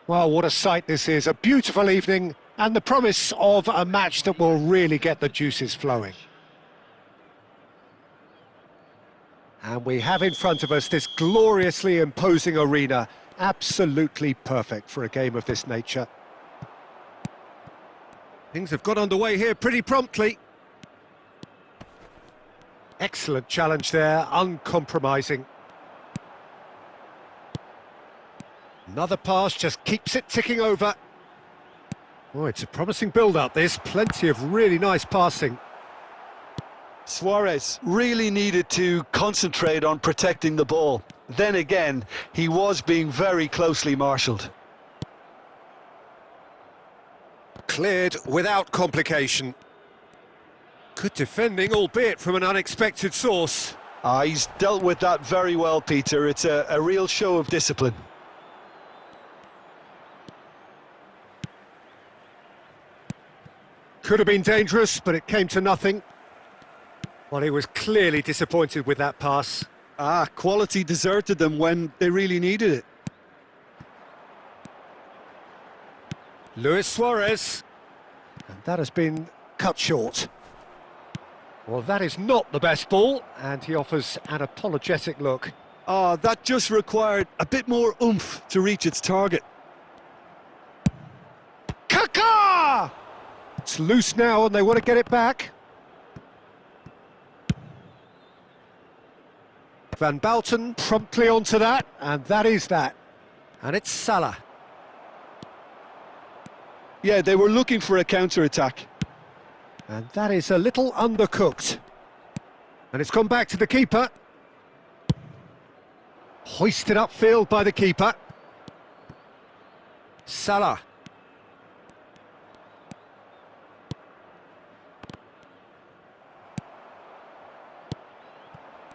Well, what a sight this is. A beautiful evening and the promise of a match that will really get the juices flowing. And we have in front of us this gloriously imposing arena, absolutely perfect for a game of this nature. Things have got underway here pretty promptly. Excellent challenge there, uncompromising. Another pass just keeps it ticking over. Oh, it's a promising build-up this, plenty of really nice passing. Suarez really needed to concentrate on protecting the ball. Then again, he was being very closely marshalled. Cleared without complication. Good defending, albeit from an unexpected source. He's dealt with that very well, Peter. It's a real show of discipline. Could have been dangerous, but it came to nothing. Well, he was clearly disappointed with that pass. Quality deserted them when they really needed it. Luis Suarez. And that has been cut short. Well, that is not the best ball, and he offers an apologetic look. That just required a bit more oomph to reach its target. Kaká! It's loose now and they want to get it back. Van Balten promptly onto that, and that is that. And it's Salah. Yeah, they were looking for a counter-attack. And that is a little undercooked. And it's gone back to the keeper. Hoisted upfield by the keeper. Salah.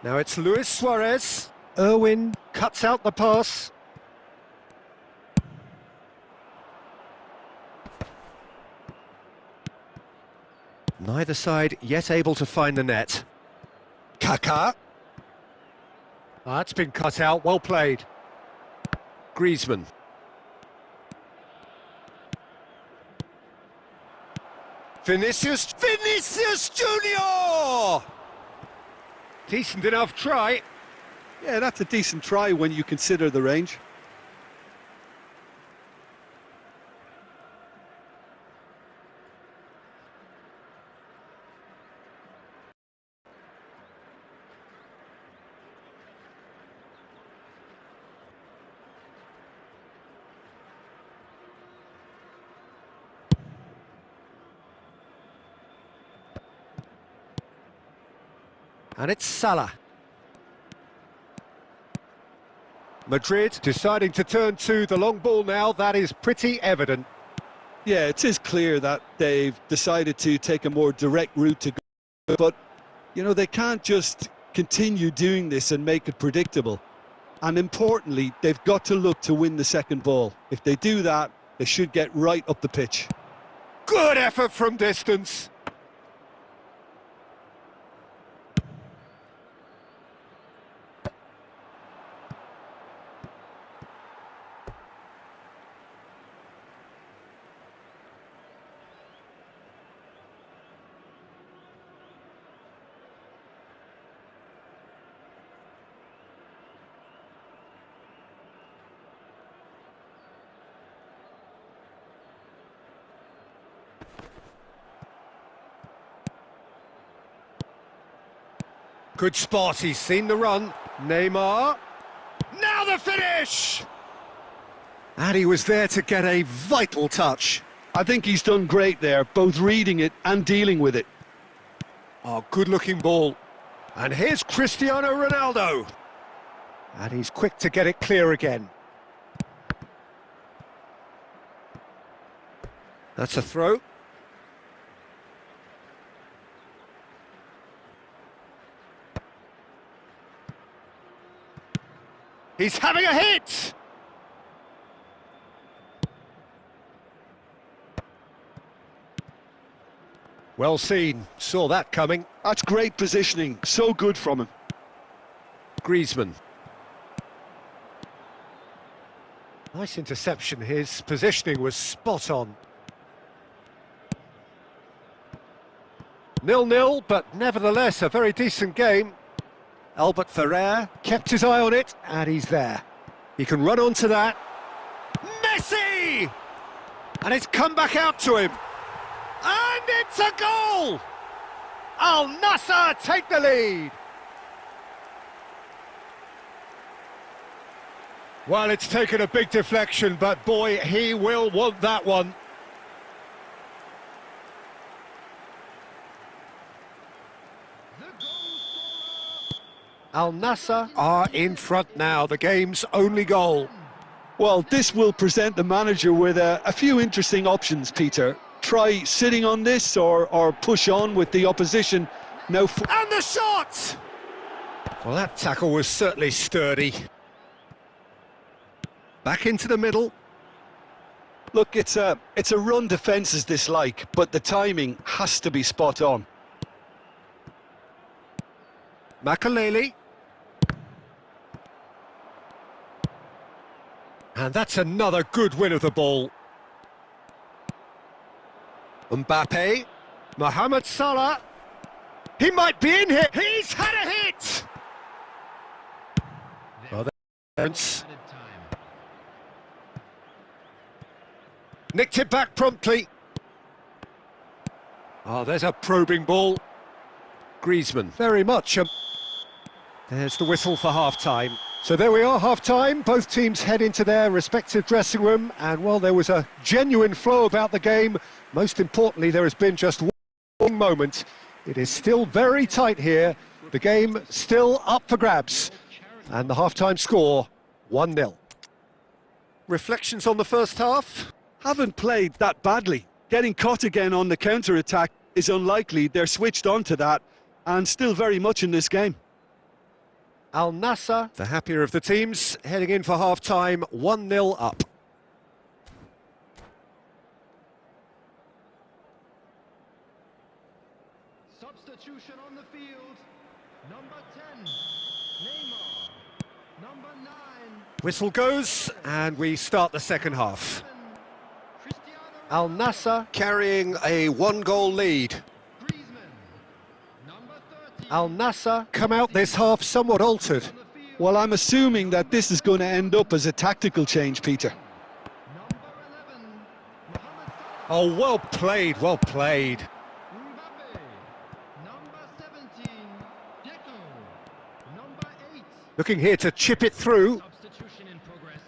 Now it's Luis Suarez. Irwin cuts out the pass. Neither side yet able to find the net. Kaká. That's been cut out, well played. Griezmann. Vinicius Junior! Decent enough try. Yeah, that's a decent try when you consider the range. And it's Salah. Madrid deciding to turn to the long ball now, that is pretty evident. Yeah, it is clear that they've decided to take a more direct route to go, but, you know, they can't just continue doing this and make it predictable. And importantly, they've got to look to win the second ball. If they do that, they should get right up the pitch. Good effort from distance. Good spot, he's seen the run. Neymar. Now the finish! And he was there to get a vital touch. I think he's done great there, both reading it and dealing with it. Oh, good-looking ball. And here's Cristiano Ronaldo. And he's quick to get it clear again. That's a throw. He's having a hit! Well seen, saw that coming. That's great positioning, so good from him. Griezmann. Nice interception, his positioning was spot on. 0-0, but nevertheless a very decent game. Albert Ferrer kept his eye on it, and he's there. He can run onto that. Messi! And it's come back out to him. And it's a goal! Al Nassr take the lead. Well, it's taken a big deflection, but boy, he will want that one. Al Nassr are in front now, the game's only goal. Well, this will present the manager with a few interesting options, Peter. Try sitting on this or push on with the opposition. No. And the shot! Well, that tackle was certainly sturdy. Back into the middle. Look, it's a run defence is dislike, but the timing has to be spot on. Makaleli. And that's another good win of the ball. Mbappe. Mohamed Salah. He might be in here. He's had a hit! Well, that's... Nicked it back promptly. Oh, there's a probing ball. Griezmann. Very much. There's the whistle for half-time. So there we are, half-time. Both teams head into their respective dressing room. And, well, there was a genuine flow about the game. Most importantly, there has been just one moment. It is still very tight here. The game still up for grabs. And the half-time score, 1-0. Reflections on the first half? Haven't played that badly. Getting caught again on the counter-attack is unlikely. They're switched on to that and still very much in this game. Al Nassr, the happier of the teams, heading in for half-time, 1-0 up. Substitution on the field. Number 10, Neymar. Number 9. Whistle goes, and we start the second half. Cristiano Al Nassr carrying a one-goal lead. Griezmann. Number 13. Al Nassr come out this half somewhat altered. on the field. Well, I'm assuming that this is going to end up as a tactical change, Peter. Number 11, Mohamed Salah. Oh, well played, well played. Mbappe. Number 17, Deco. Number 8. Looking here to chip it through. Substitution in progress.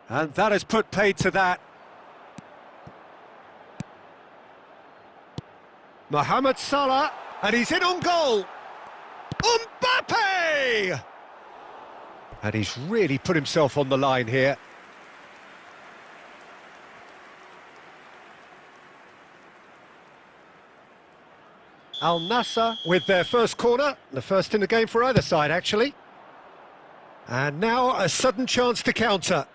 And that has put paid to that. Mohamed Salah, and he's in on goal. Mbappe! And he's really put himself on the line here. Al Nassr with their first corner, the first in the game for either side, actually. And now a sudden chance to counter.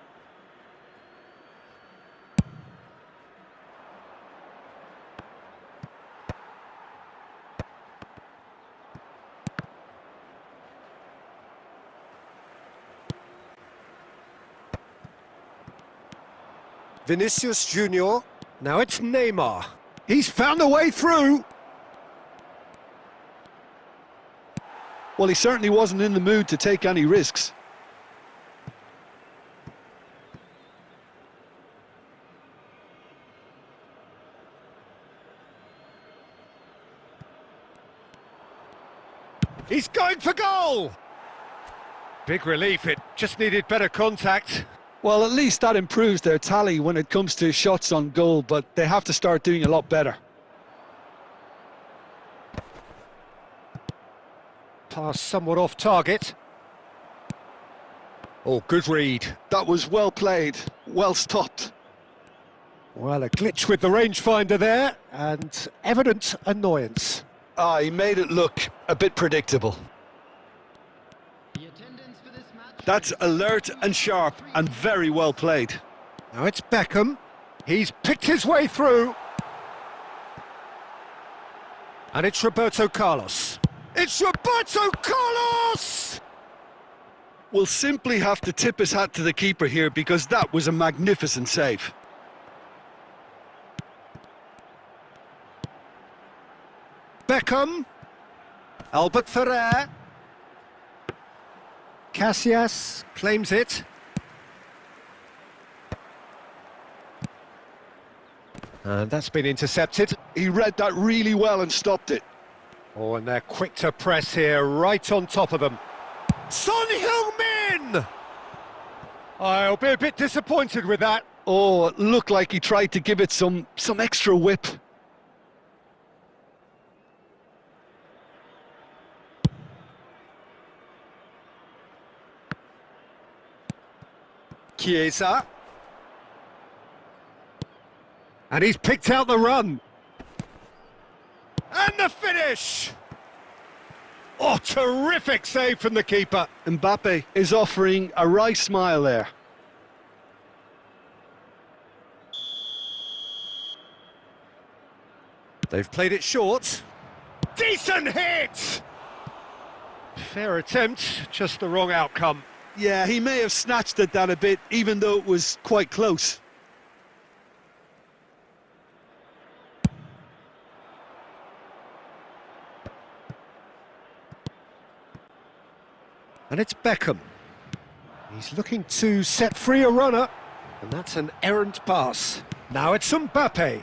Vinicius Junior. Now it's Neymar. He's found a way through. Well, he certainly wasn't in the mood to take any risks. He's going for goal! Big relief, it just needed better contact. Well, at least that improves their tally when it comes to shots on goal, but they have to start doing a lot better. Pass somewhat off target. Oh, good read. That was well played, well stopped. Well, a glitch with the rangefinder there, and evident annoyance. He made it look a bit predictable. The attendance for this match. That's alert and sharp and very well played. Now it's Beckham. He's picked his way through. And it's Roberto Carlos. It's Roberto Carlos! We'll simply have to tip his hat to the keeper here because that was a magnificent save. Beckham. Albert Ferrer. Casillas claims it. And that's been intercepted. He read that really well and stopped it. Oh, and they're quick to press here, right on top of them. Son Heung-min! I'll be a bit disappointed with that. Oh, it looked like he tried to give it some extra whip. Chiesa. And he's picked out the run. And the finish! Oh, terrific save from the keeper. Mbappe is offering a wry smile there. They've played it short. Decent hit! Fair attempt, just the wrong outcome. Yeah, he may have snatched at that a bit, even though it was quite close. And it's Beckham. He's looking to set free a runner, and that's an errant pass. Now it's Mbappe.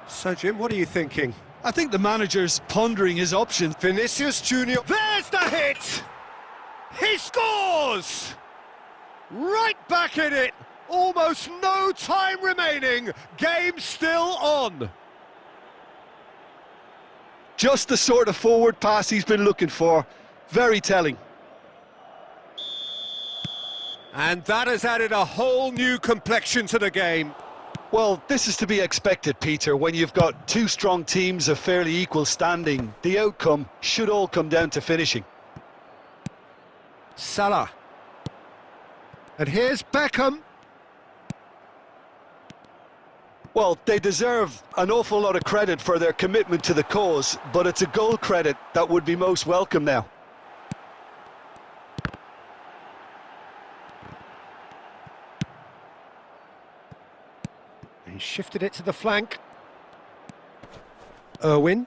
So, Jim, what are you thinking? I think the manager's pondering his options. Vinicius Junior. There's the hit! He scores! Right back in it. Almost no time remaining. Game still on. Just the sort of forward pass he's been looking for. Very telling. And that has added a whole new complexion to the game. Well, this is to be expected, Peter. When you've got two strong teams of fairly equal standing, the outcome should all come down to finishing. Salah. And here's Beckham. Well, they deserve an awful lot of credit for their commitment to the cause, but it's a goal credit that would be most welcome now. He shifted it to the flank. Irwin.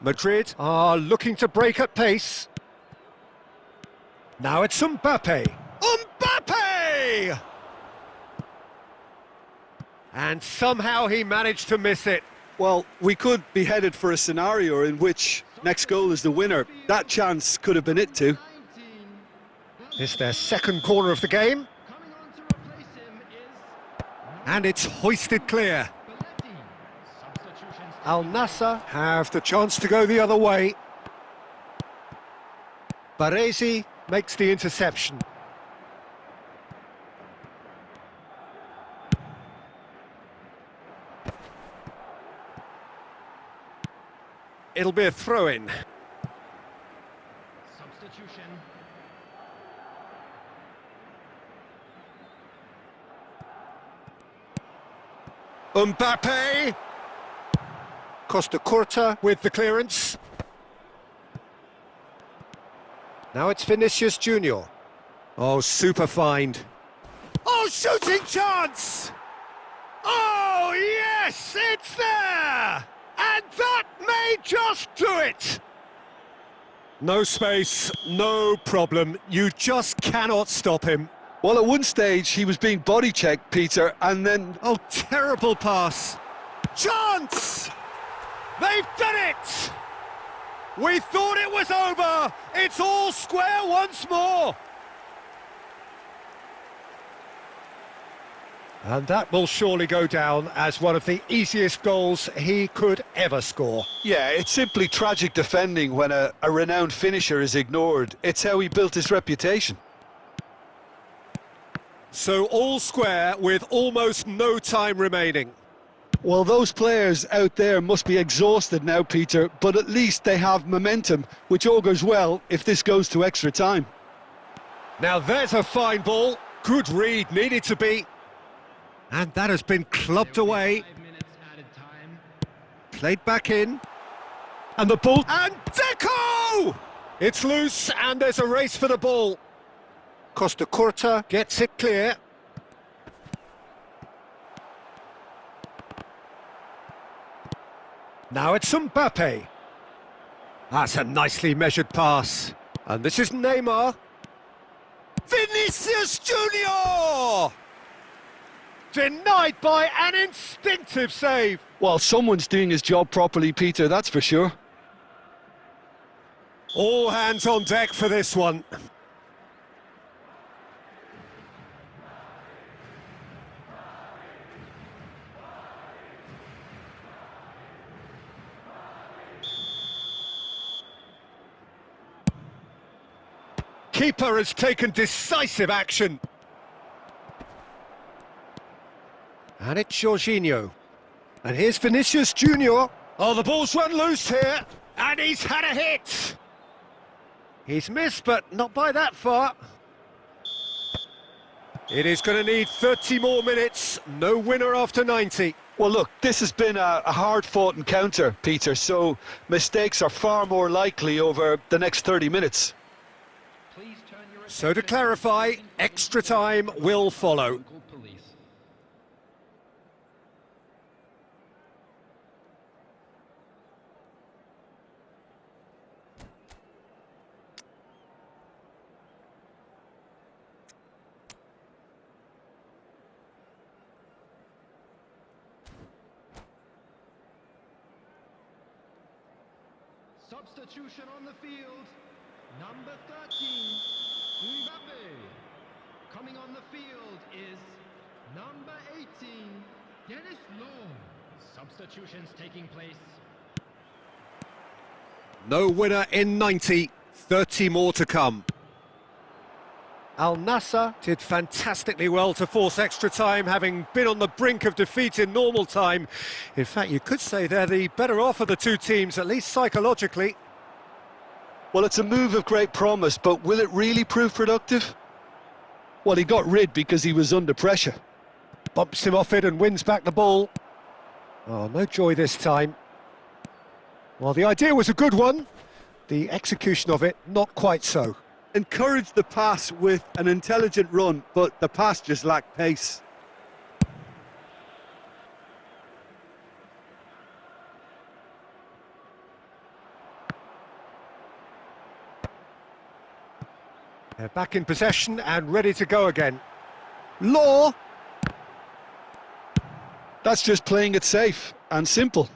Madrid are looking to break at pace. Now it's Mbappe. Mbappe! And somehow he managed to miss it. Well, we could be headed for a scenario in which next goal is the winner. That chance could have been it too. It's their second corner of the game. Coming on to replace him is And it's hoisted clear. Belletti. Substitutions. Al Nassr have the chance to go the other way. Baresi makes the interception. It'll be a throw-in. Substitution. Mbappe! Costa Curta with the clearance. Now it's Vinicius Junior. Oh, super find. Oh, shooting chance! Oh, yes, it's there! And that may just do it! No space, no problem. You just cannot stop him. Well, at one stage he was being body checked, Peter, and then... Oh, terrible pass. Chance! They've done it! We thought it was over. It's all square once more. And that will surely go down as one of the easiest goals he could ever score. Yeah, it's simply tragic defending when a renowned finisher is ignored. It's how he built his reputation. So all square with almost no time remaining. Well, those players out there must be exhausted now, Peter, but at least they have momentum, which augurs well if this goes to extra time. Now there's a fine ball. Good read, needed to be. And that has been clubbed away. 5 minutes added time. Played back in. And the ball... And Deco! It's loose and there's a race for the ball. Costa Curta gets it clear. Now it's Mbappe. That's a nicely measured pass. And this is Neymar. Vinicius Junior! Denied by an instinctive save. Well, someone's doing his job properly, Peter, that's for sure. All hands on deck for this one. Keeper has taken decisive action. And it's Jorginho. And here's Vinicius Junior. Oh, the ball's run loose here. And he's had a hit. He's missed, but not by that far. It is going to need 30 more minutes. No winner after 90. Well, look, this has been a hard-fought encounter, Peter, so mistakes are far more likely over the next 30 minutes. Please turn your So to clarify, extra time will follow. police. Substitution on the field. Number 13, Mbappe. Coming on the field is number 18, Dennis Law. Substitutions taking place. No winner in 90. 30 more to come. Al Nassr did fantastically well to force extra time, having been on the brink of defeat in normal time. In fact, you could say they're the better off of the two teams, at least psychologically. Well, it's a move of great promise, but will it really prove productive? Well, he got rid because he was under pressure. Bumps him off it and wins back the ball. Oh, no joy this time. Well, the idea was a good one. The execution of it, not quite so. Encouraged the pass with an intelligent run, but the pass just lacked pace. They're back in possession and ready to go again. Law! That's just playing it safe and simple.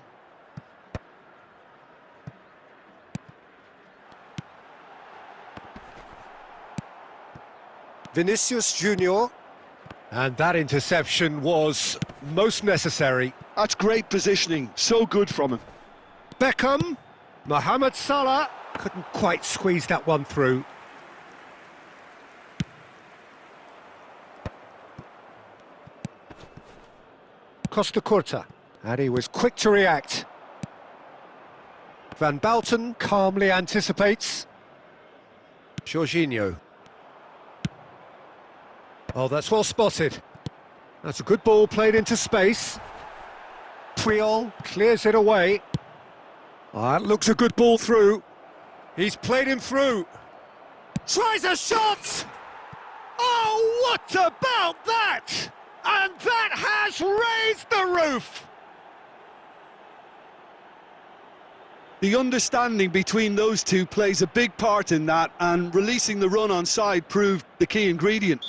Vinicius Junior. And that interception was most necessary. That's great positioning, so good from him. Beckham, Mohamed Salah, couldn't quite squeeze that one through. Costa Curta, and he was quick to react. Van Balten calmly anticipates. Jorginho. Oh, that's well spotted. That's a good ball played into space. Puyol clears it away. Oh, that looks a good ball through. He's played him through. Tries a shot! Oh, what about that? And that has raised the roof! The understanding between those two plays a big part in that, and releasing the run on side proved the key ingredient.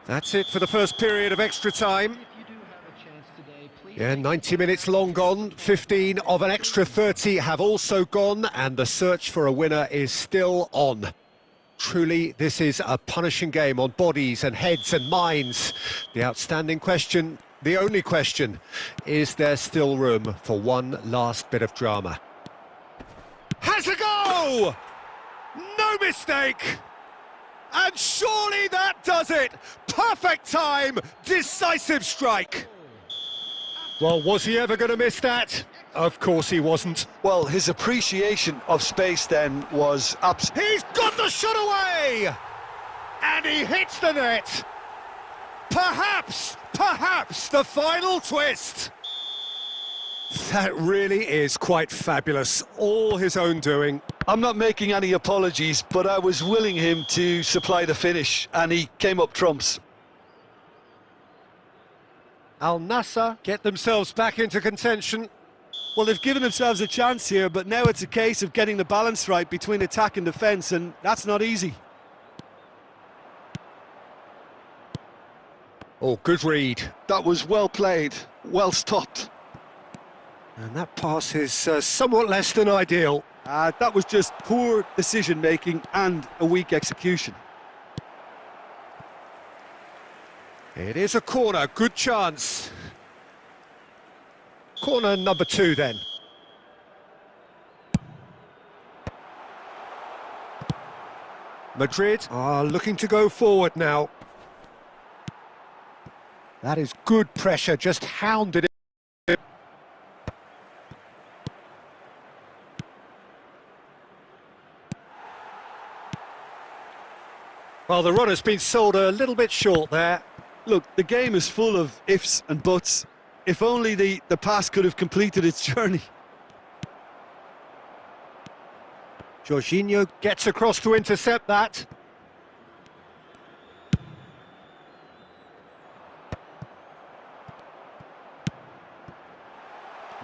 That's it for the first period of extra time. Yeah, 90 minutes long gone, 15 of an extra 30 have also gone, and the search for a winner is still on. Truly, this is a punishing game on bodies and heads and minds. The outstanding question, the only question, is there still room for one last bit of drama? Has a go! No mistake! And surely that does it! Perfect time, decisive strike! Well, was he ever going to miss that? Of course he wasn't. Well, his appreciation of space then was absolute. He's got the shot away! And he hits the net! Perhaps the final twist! That really is quite fabulous, all his own doing. I'm not making any apologies, but I was willing him to supply the finish, and he came up trumps. Al Nassr get themselves back into contention. Well, they've given themselves a chance here, but now it's a case of getting the balance right between attack and defence, and that's not easy. Oh, good read. That was well played, well stopped. And that pass is somewhat less than ideal. That was just poor decision-making and a weak execution. It is a corner, good chance. Corner number 2 then. Madrid are looking to go forward now. That is good pressure, just hounded it. Well, the run has been sold a little bit short there. Look, the game is full of ifs and buts. If only the pass could have completed its journey. Jorginho gets across to intercept that.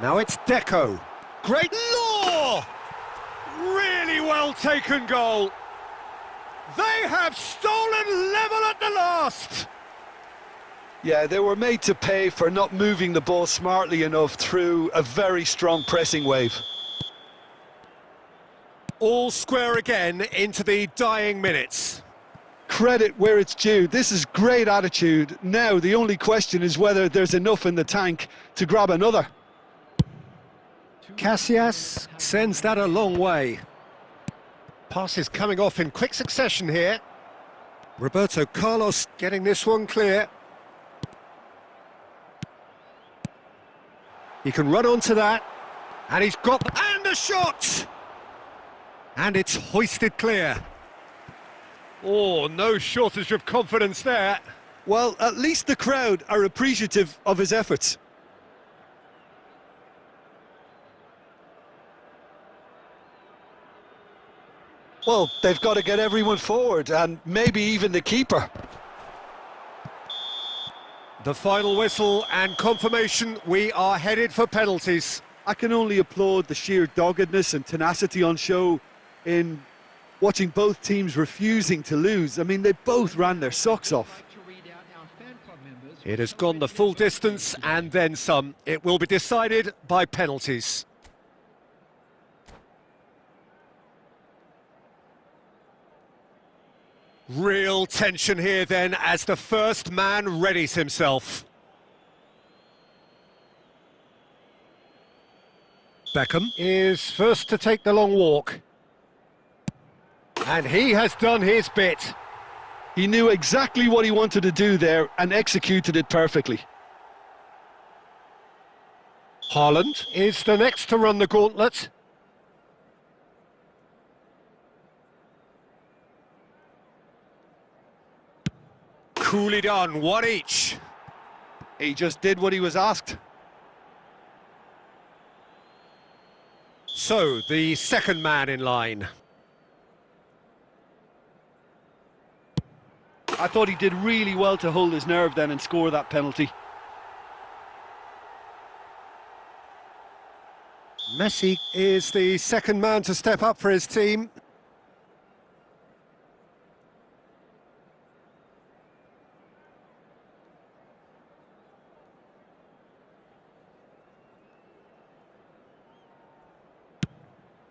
Now it's Deco. Great Law! Really well taken goal. They have stolen level at the last. Yeah, they were made to pay for not moving the ball smartly enough through a very strong pressing wave. All square again into the dying minutes. Credit where it's due. This is great attitude. Now the only question is whether there's enough in the tank to grab another. Casillas sends that a long way. Passes coming off in quick succession here. Roberto Carlos getting this one clear. He can run onto that, and he's got... And a shot! And it's hoisted clear. Oh, no shortage of confidence there. Well, at least the crowd are appreciative of his efforts. Well, they've got to get everyone forward, and maybe even the keeper. The final whistle and confirmation, we are headed for penalties. I can only applaud the sheer doggedness and tenacity on show in watching both teams refusing to lose. I mean, they both ran their socks off. It has gone the full distance and then some. It will be decided by penalties. Real tension here then as the first man readies himself. Beckham is first to take the long walk. And he has done his bit. He knew exactly what he wanted to do there and executed it perfectly. Haaland is the next to run the gauntlet. Coolly done, one each. He just did what he was asked. So, the second man in line. I thought he did really well to hold his nerve then and score that penalty. Messi is the second man to step up for his team.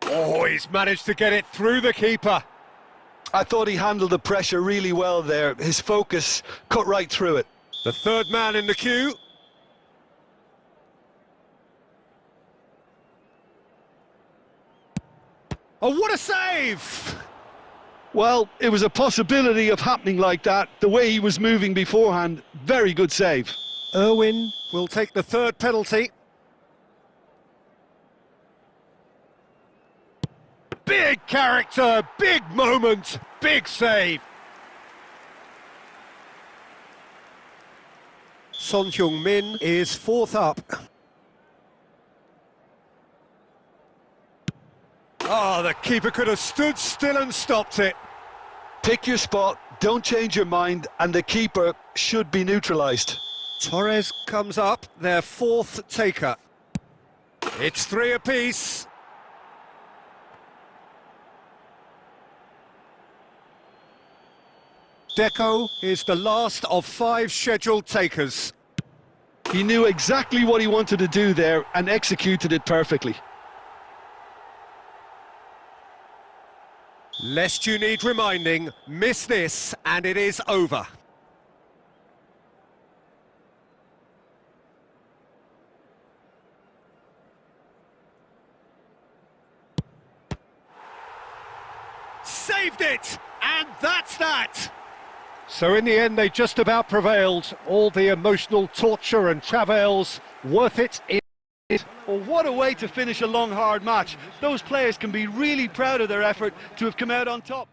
Oh, he's managed to get it through the keeper. I thought he handled the pressure really well there. His focus cut right through it. The third man in the queue. Oh, what a save! Well, it was a possibility of happening like that. The way he was moving beforehand, very good save. Irwin will take the third penalty. Big character, big moment, big save. Son Heung-min is fourth up. Oh, the keeper could have stood still and stopped it. Pick your spot, don't change your mind, and the keeper should be neutralised. Torres comes up, their fourth taker. It's three apiece. Deco is the last of 5 scheduled takers. He knew exactly what he wanted to do there and executed it perfectly. Lest you need reminding, miss this and it is over. Saved it! And that's that! So in the end, they just about prevailed. All the emotional torture and travails, worth it in it. Well, what a way to finish a long, hard match. Those players can be really proud of their effort to have come out on top.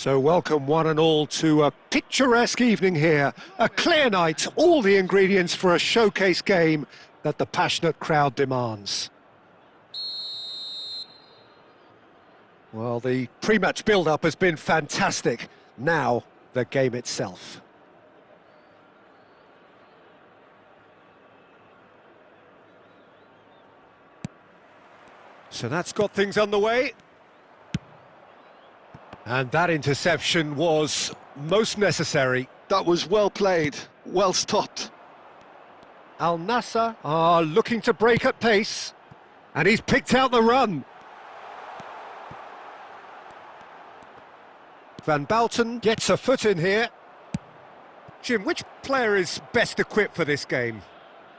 So welcome one and all to a picturesque evening here. A clear night, all the ingredients for a showcase game that the passionate crowd demands. Well, the pre-match build-up has been fantastic. Now, the game itself. So that's got things underway. And that interception was most necessary. That was well played, well stopped. Al Nassr are looking to break at pace. And he's picked out the run. Van Bouten gets a foot in here. Jim, which player is best equipped for this game?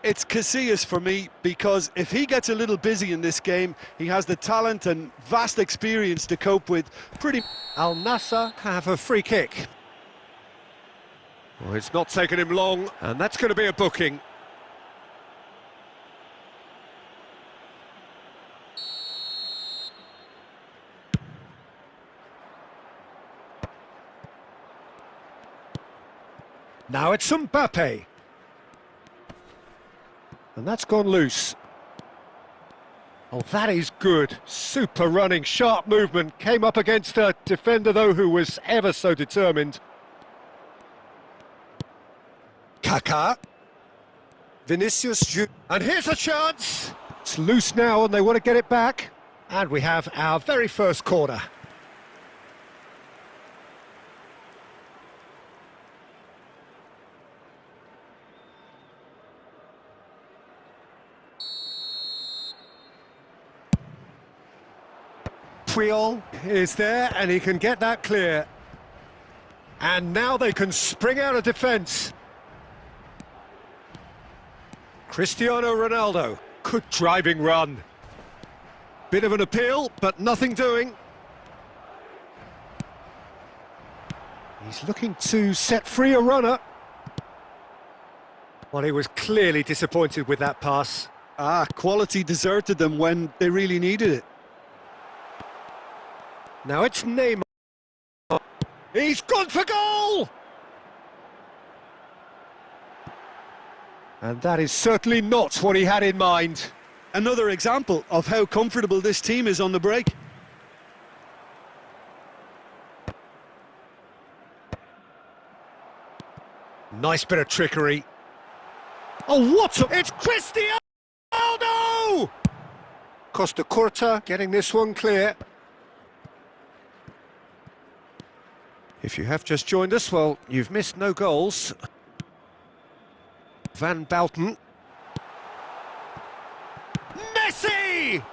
It's Casillas for me, because if he gets a little busy in this game, he has the talent and vast experience to cope with Al Nassr have a free kick. Well, it's not taken him long, and that's going to be a booking. Now it's Mbappe. And that's gone loose. Oh, that is good. Super running, sharp movement. Came up against a defender, though, who was ever so determined. Kaká. Vinicius. And here's a chance. It's loose now, and they want to get it back. And we have our very first corner. Puyol is there, and he can get that clear. And now they can spring out of defence. Cristiano Ronaldo. Good driving run. Bit of an appeal, but nothing doing. He's looking to set free a runner. Well, he was clearly disappointed with that pass. Quality deserted them when they really needed it. Now it's Neymar. He's gone for goal! And that is certainly not what he had in mind. Another example of how comfortable this team is on the break. Nice bit of trickery. Oh, what a... It's Cristiano Ronaldo! Costa Curta getting this one clear. If you have just joined us, well, you've missed no goals. Van Bouten. Messi!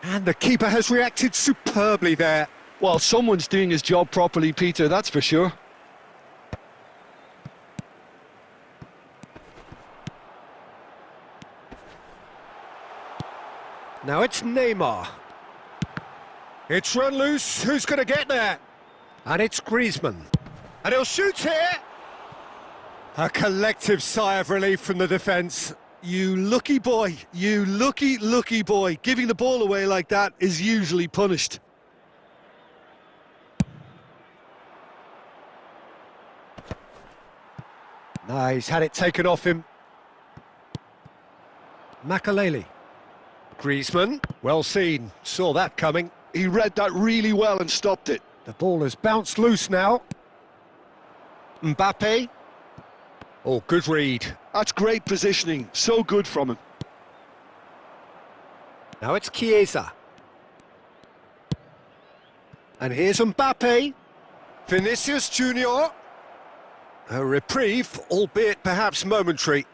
And the keeper has reacted superbly there. Well, someone's doing his job properly, Peter, that's for sure. Now it's Neymar. It's run loose. Who's going to get there? And it's Griezmann. And he'll shoot here. A collective sigh of relief from the defence. You lucky boy, you lucky boy. Giving the ball away like that is usually punished. No, he's had it taken off him. Makaleli. Griezmann, well seen, saw that coming. He read that really well and stopped it. The ball has bounced loose now. Mbappe. Oh, good read. That's great positioning, so good from him. Now it's Chiesa. And here's Mbappe. Vinicius Junior. A reprieve, albeit perhaps momentary.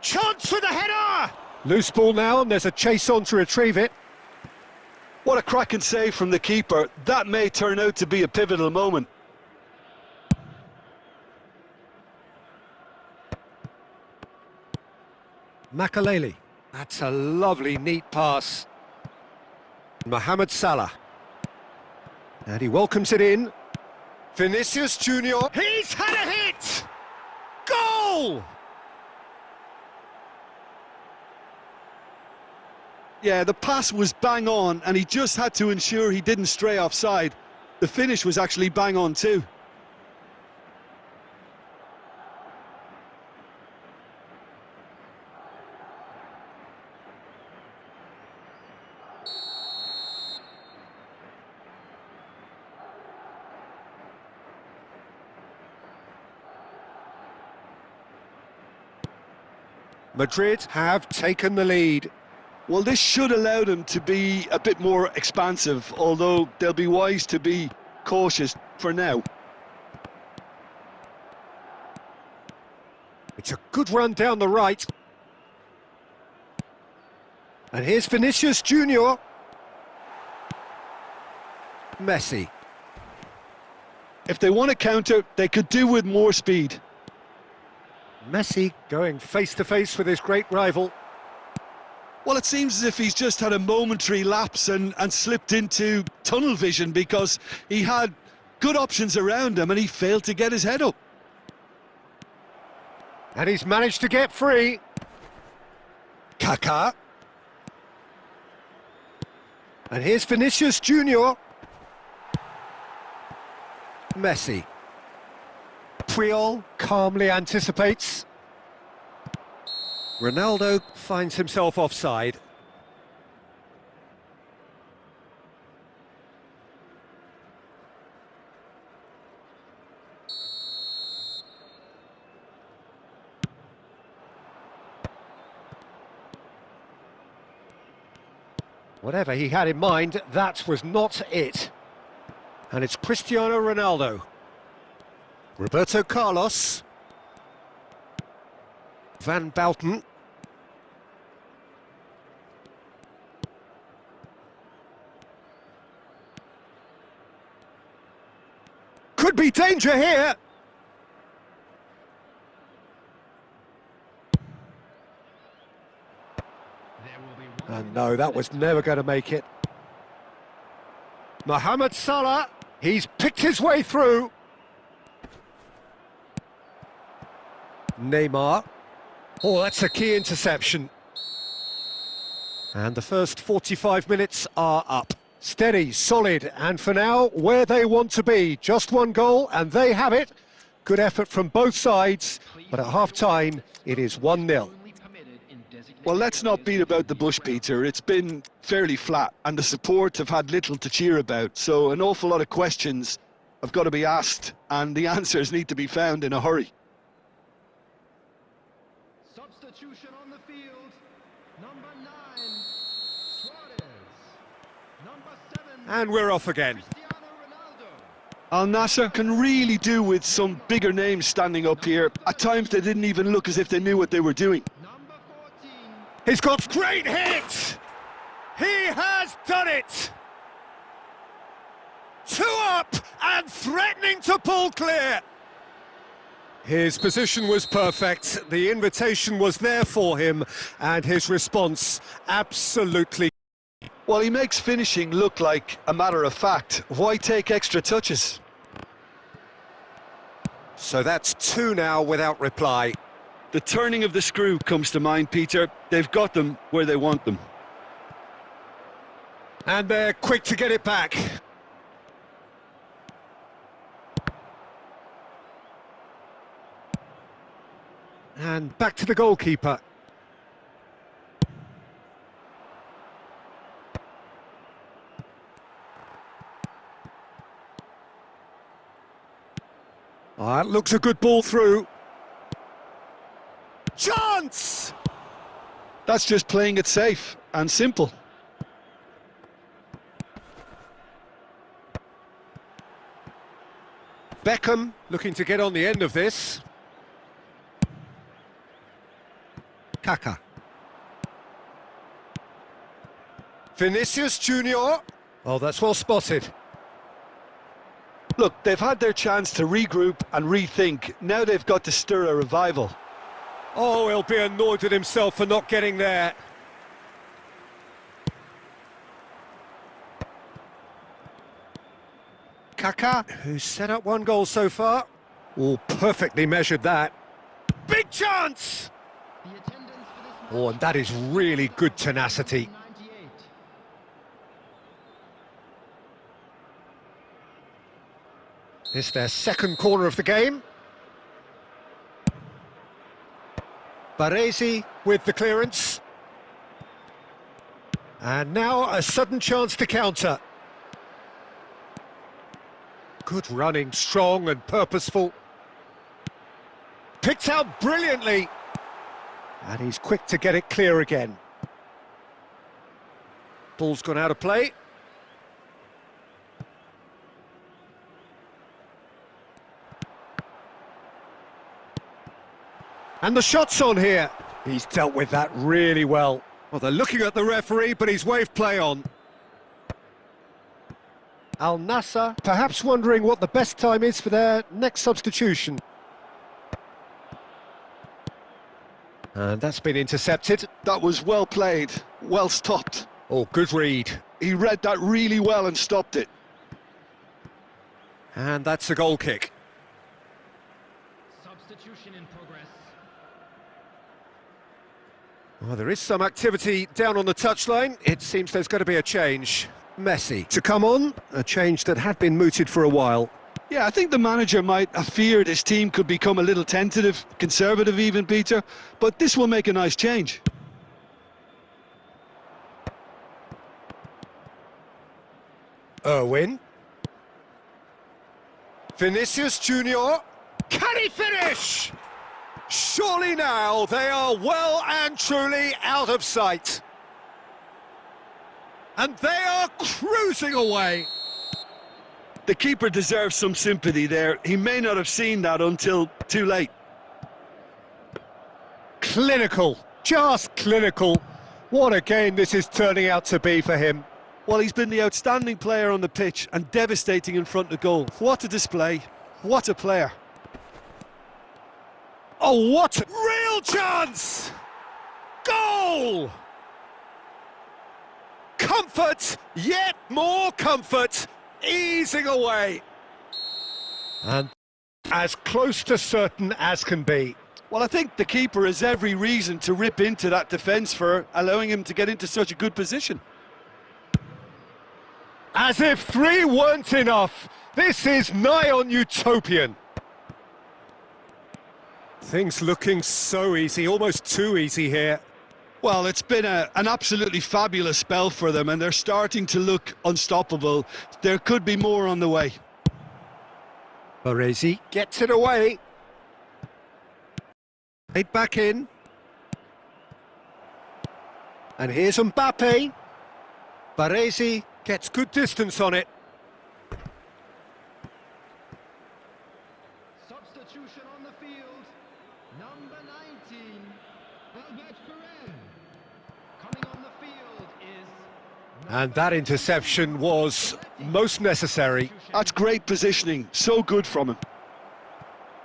Chance for the header! Loose ball now, and there's a chase on to retrieve it. What a cracking save from the keeper. That may turn out to be a pivotal moment. Makaleli. That's a lovely, neat pass. Mohamed Salah. And he welcomes it in. Vinicius Junior. He's had a hit! Goal! Yeah, the pass was bang on, and he just had to ensure he didn't stray offside. The finish was actually bang on too. Madrid have taken the lead. Well, this should allow them to be a bit more expansive, although they'll be wise to be cautious for now. It's a good run down the right. And here's Vinicius Junior. Messi. If they want to counter, they could do with more speed. Messi going face-to-face with his great rival. Well, it seems as if he's just had a momentary lapse and slipped into tunnel vision, because he had good options around him and he failed to get his head up. And he's managed to get free. Kaká. And here's Vinicius Junior. Messi. Puyol calmly anticipates. Ronaldo finds himself offside. Whatever he had in mind, that was not it. And it's Cristiano Ronaldo. Roberto Carlos. Van Bouten. Could be danger here. And no, that was never going to make it. Mohamed Salah, he's picked his way through. Neymar. Oh, that's a key interception. And the first 45 minutes are up. Steady, solid, and for now, where they want to be. Just one goal, and they have it. Good effort from both sides, but at half-time, it is 1-0. Well, let's not beat about the bush, Peter. It's been fairly flat, and the support have had little to cheer about, so an awful lot of questions have got to be asked, and the answers need to be found in a hurry. Substitution on the field. Number 9, Suarez. Number 7. And we're off again. Cristiano Ronaldo. Al Nassr can really do with some bigger names standing up here. At times they didn't even look as if they knew what they were doing. Number 14. He's got great hit! He has done it! 2 up and threatening to pull clear. His position was perfect, the invitation was there for him, and his response absolutely. Well, he makes finishing look like a matter of fact. Why take extra touches? So that's 2 now without reply. The turning of the screw comes to mind, Peter. They've got them where they want them. And they're quick to get it back. And back to the goalkeeper. That looks a good ball through. Chance! That's just playing it safe and simple. Beckham looking to get on the end of this. Kaká. Vinicius Junior. Oh, that's well spotted. Look, they've had their chance to regroup and rethink. Now they've got to stir a revival. Oh, he'll be annoyed with himself for not getting there. Kaká, who's set up 1 goal so far. Oh, perfectly measured that. Big chance! The attendance for this Oh, and that is really good tenacity. 98. It's their second corner of the game. Baresi with the clearance. And now a sudden chance to counter. Good running, strong and purposeful. Picked out brilliantly. And he's quick to get it clear again. Ball's gone out of play. And the shot's on here. He's dealt with that really well. Well, they're looking at the referee, but he's waved play on. Al Nassr perhaps wondering what the best time is for their next substitution. And that's been intercepted. That was well played, well stopped. Oh, good read. He read that really well and stopped it. And that's a goal kick. Substitution in progress. Well, there is some activity down on the touchline. It seems there's going to be a change. Messi to come on, a change that had been mooted for a while. Yeah, I think the manager might have feared his team could become a little tentative, conservative even, Peter, but this will make a nice change. Irwin. Vinicius Junior. Can he finish? Surely now they are well and truly out of sight. And they are cruising away. The keeper deserves some sympathy there. He may not have seen that until too late. Clinical, just clinical. What a game this is turning out to be for him. Well, he's been the outstanding player on the pitch and devastating in front of goal. What a display, what a player. Oh, what a real chance! Goal! Comfort, yet more comfort, easing away. And as close to certain as can be. Well, I think the keeper has every reason to rip into that defence for allowing him to get into such a good position. As if three weren't enough, this is nigh on utopian. Things looking so easy, almost too easy here. Well, it's been an absolutely fabulous spell for them, and they're starting to look unstoppable. There could be more on the way. Baresi gets it away. Played back in. And here's Mbappe. Baresi gets good distance on it. Substitution on the field. Number 19, Albert Ferrer. Coming on the field is... And that interception was most necessary. That's great positioning, so good from him.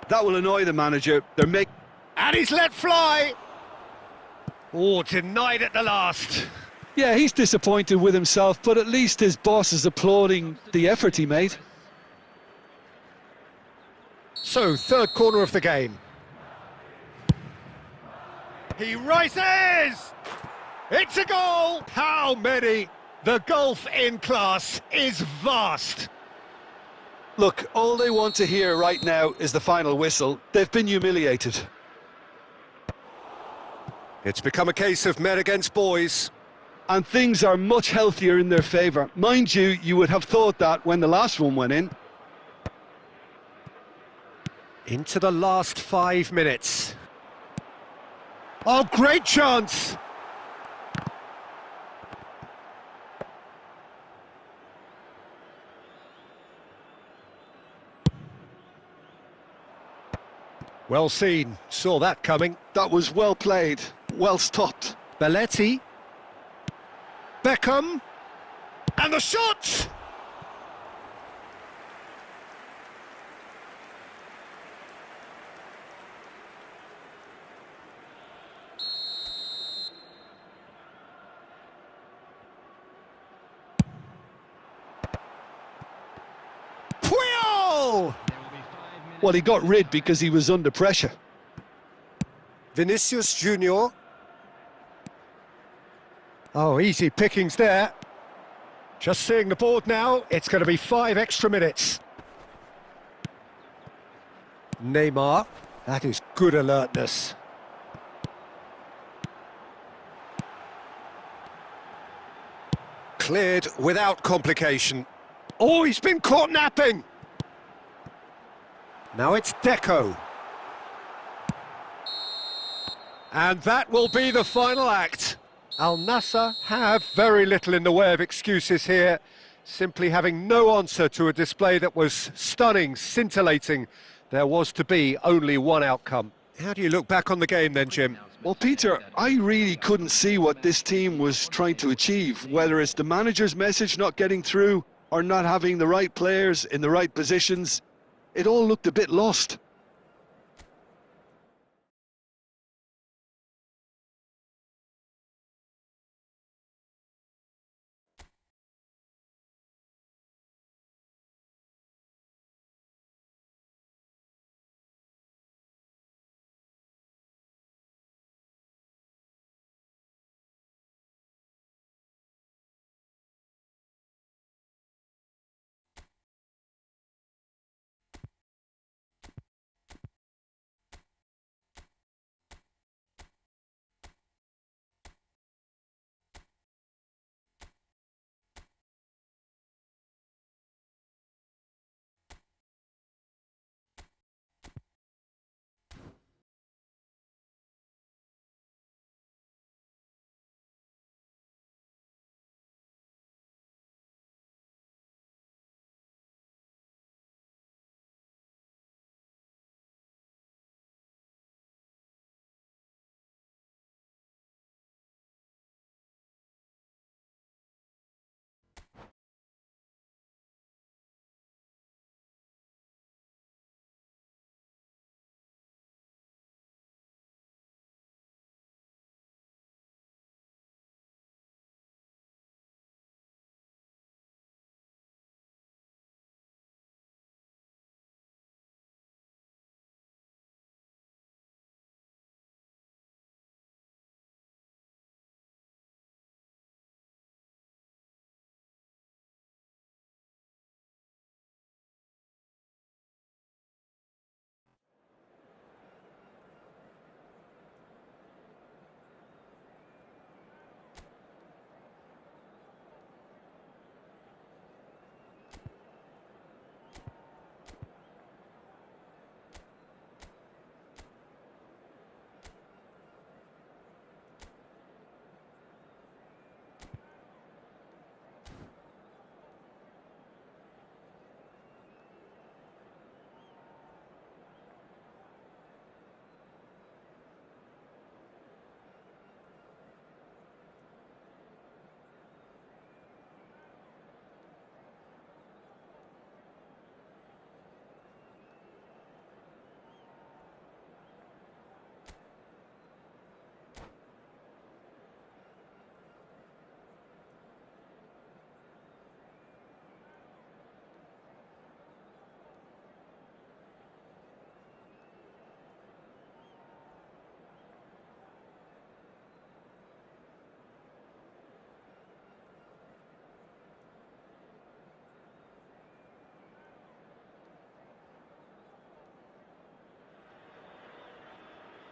That will annoy the manager. And he's let fly! Oh, denied at the last. Yeah, he's disappointed with himself, but at least his boss is applauding the effort he made. So, third corner of the game. He rises! It's a goal! How many? The gulf in class is vast. Look, all they want to hear right now is the final whistle. They've been humiliated. It's become a case of men against boys. And things are much healthier in their favour. Mind you, you would have thought that when the last one went in. Into the last 5 minutes. Oh, great chance! Well seen, saw that coming. That was well played, well stopped. Belletti. Beckham. And the shot! Puyol! Well, he got rid because he was under pressure. Vinicius Junior. Oh, easy pickings there. Just seeing the board now, it's going to be 5 extra minutes. Neymar. That is good alertness. Cleared without complication. Oh, he's been caught napping! Now it's Deco. And that will be the final act. Al Nassr have very little in the way of excuses here, simply having no answer to a display that was stunning, scintillating. There was to be only one outcome. How do you look back on the game then, Jim? Well, Peter, I really couldn't see what this team was trying to achieve, whether it's the manager's message not getting through or not having the right players in the right positions. It all looked a bit lost.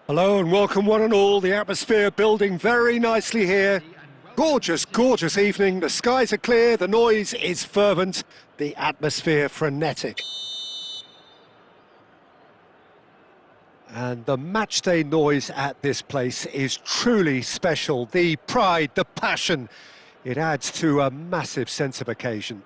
Hello and welcome one and all. The atmosphere building very nicely here. Gorgeous, gorgeous evening. The skies are clear, the noise is fervent, the atmosphere frenetic. And the matchday noise at this place is truly special. The pride, the passion, it adds to a massive sense of occasion.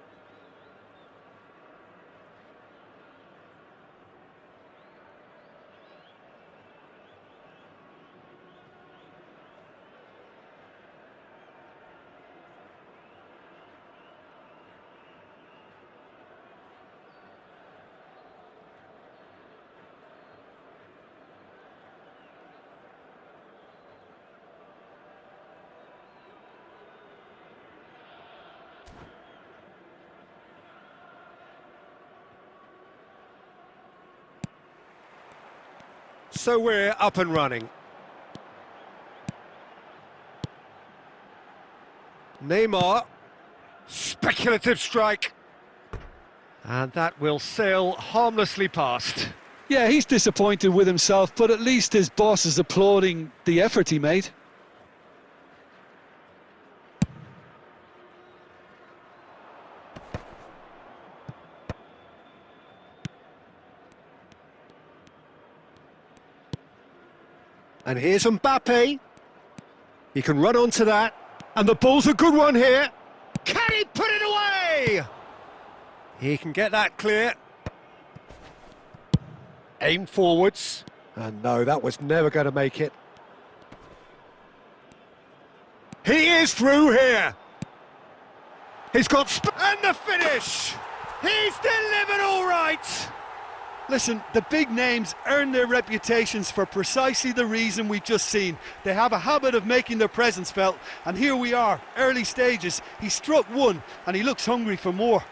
So we're up and running. Neymar, speculative strike. And that will sail harmlessly past. Yeah, he's disappointed with himself, but at least his boss is applauding the effort he made. And here's Mbappe. He can run onto that. And the ball's a good one here. Can he put it away? He can get that clear. Aim forwards. And no, that was never going to make it. He is through here. He's got... and the finish! He's delivered all right! Listen, the big names earn their reputations for precisely the reason we've just seen. They have a habit of making their presence felt, and here we are, early stages. He struck one, and he looks hungry for more.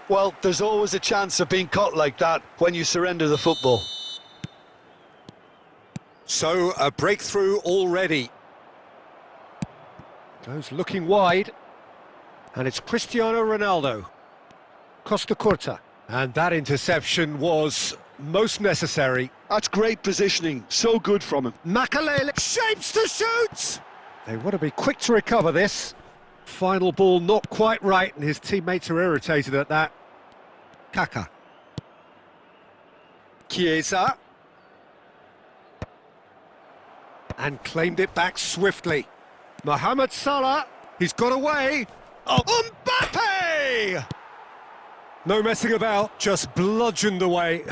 Well, there's always a chance of being caught like that when you surrender the football. So, a breakthrough already. Goes looking wide. And it's Cristiano Ronaldo. Costa Curta. And that interception was most necessary. That's great positioning, so good from him. Makalele shapes to shoot! They want to be quick to recover this. Final ball not quite right, and his teammates are irritated at that. Kaka. Chiesa. And claimed it back swiftly. Mohamed Salah, he's got away. Oh, Mbappe! No messing about, just bludgeoned away.